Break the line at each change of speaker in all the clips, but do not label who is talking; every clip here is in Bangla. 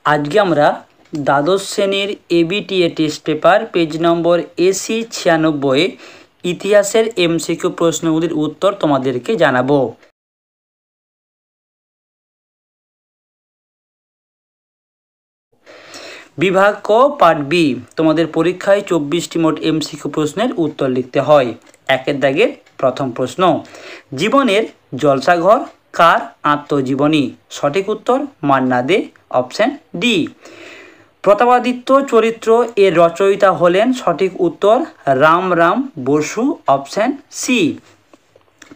আজকে আমরা দ্বাদশ শ্রেণীর এবিটিএ টেস্ট পেপার পেজ নম্বর AC 96 ইতিহাসের এমসিকিউ প্রশ্নগুলির উত্তর তোমাদেরকে জানাবো। বিভাগ ক পার্ট বি, তোমাদের পরীক্ষায় 24টি মোট এমসিকিউ প্রশ্নের উত্তর লিখতে হয়। একের দাগের প্রথম প্রশ্ন, জীবনের জলসাঘর কার আত্মজীবনী? সঠিক উত্তর মান্না দে, অপশন ডি। প্রতাপাদিত্য চরিত্র এর রচয়িতা হলেন? সঠিক উত্তর রাম বসু, অপশন সি।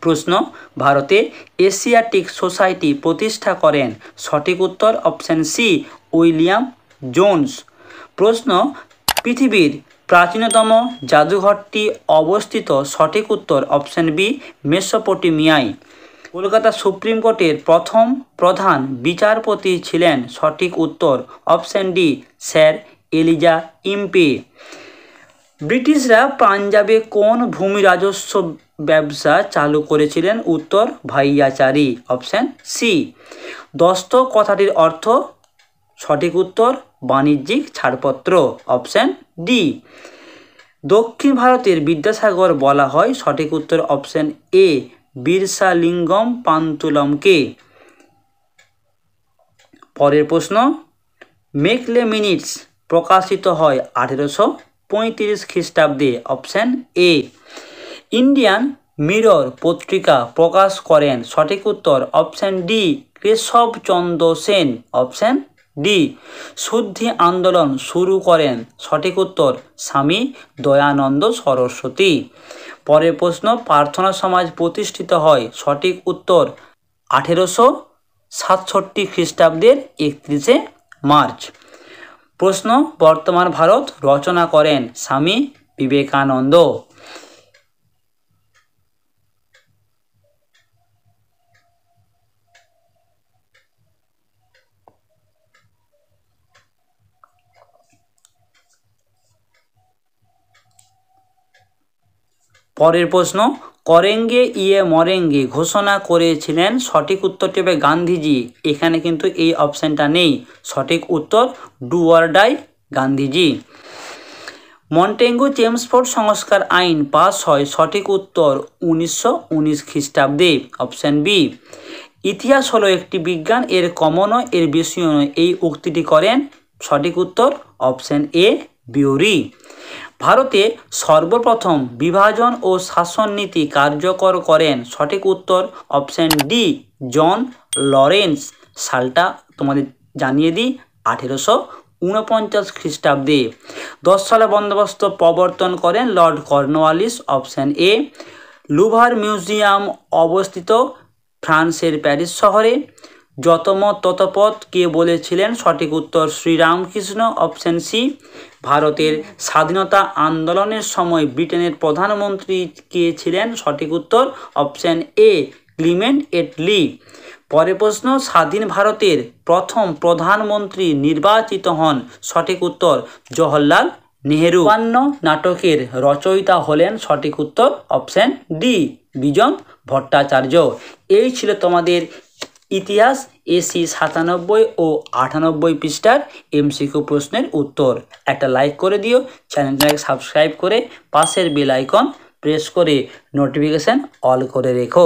প্রশ্ন, ভারতে এশিয়াটিক সোসাইটি প্রতিষ্ঠা করেন? সঠিক উত্তর অপশন সি উইলিয়াম জোন্স। প্রশ্ন, পৃথিবীর প্রাচীনতম জাদুঘরটি অবস্থিত? সঠিক উত্তর অপশন বি মেসোপটেমিয়ায়। কলকাতা সুপ্রিম কোর্টের প্রথম প্রধান বিচারপতি ছিলেন? সঠিক উত্তর option D sir Eliza Impey. ব্রিটিশরা পাঞ্জাবে কোন ভূমি রাজস্ব ব্যবসা চালু করেছিলেন? উত্তর ভাইয়াচারি, অপশন সি। দস্ত কথাটির অর্থ? সঠিক উত্তর বাণিজ্যিক ছাড়পত্র, অপশন ডি। দক্ষিণ ভারতের বিদ্যাসাগর বলা হয়? সঠিক উত্তর অপশন এ বীরসালিঙ্গম পান্তুলমকে। পরের প্রশ্ন, মেকলে মিনিটস প্রকাশিত হয় 1835 খ্রিস্টাব্দে? Option A. ইন্ডিয়ান মিরর পত্রিকা প্রকাশ করেন? সঠিক উত্তর option D Keshab Chandra Sen, option D. শুদ্ধি আন্দোলন শুরু করেন? সঠিক উত্তর স্বামী দয়ানন্দ সরস্বতী। পরের প্রশ্ন, প্রার্থনা সমাজ প্রতিষ্ঠিত হয়? সঠিক উত্তর 1867 খ্রিস্টাব্দের 31 মার্চ। প্রশ্ন, বর্তমান ভারত রচনা করেন? স্বামী বিবেকানন্দ। পরের প্রশ্ন, করেঙ্গে ইয়ে মরেঙ্গে ঘোষণা করেছিলেন? সঠিক উত্তরটি হবে গান্ধীজি। এখানে কিন্তু এই অপশানটা নেই। সঠিক উত্তর do or die Gandhiji. Montagu Chelmsford সংস্কার আইন পাস হয়? সঠিক উত্তর 1919 খ্রিস্টাব্দে, অপশান বি। ইতিহাস হলো একটি বিজ্ঞান, এর কমও নয় এর বেশিও নয়, এই উক্তিটি করেন? সঠিক উত্তর অপশান এ বিউরি। ভারতে সর্বপ্রথম বিভাজন ও শাসন নীতি কার্যকর করেন? সঠিক উত্তর অপশান ডি জন লরেন্স। সালটা তোমাদের জানিয়ে দিই 1849 খ্রিস্টাব্দে। 10 সালে বন্দোবস্ত প্রবর্তন করেন Lord Cornwallis, option A. Louvre museum অবস্থিত ফ্রান্সের প্যারিস শহরে। যতমত ততপথ কে বলেছিলেন? সঠিক উত্তর শ্রীরামকৃষ্ণ, অপশান সি। ভারতের স্বাধীনতা আন্দোলনের সময় ব্রিটেনের প্রধানমন্ত্রী কে ছিলেন? সঠিক উত্তর অপশান এ ক্লিমেন্ট এটলি। পরের প্রশ্ন, স্বাধীন ভারতের প্রথম প্রধানমন্ত্রী নির্বাচিত হন? সঠিক উত্তর জওহরলাল নেহেরু। 52 নাটকের রচয়িতা হলেন? সঠিক উত্তর অপশান ডি বিজন ভট্টাচার্য। এই ছিল তোমাদের ইতিহাস AC 97 ও 98 পৃষ্ঠার এমসিকিউ প্রশ্নের উত্তর। একটা লাইক করে দিও, চ্যানেলটাকে সাবস্ক্রাইব করে পাশের বেল আইকন প্রেস করে নোটিফিকেশান অল করে রেখো।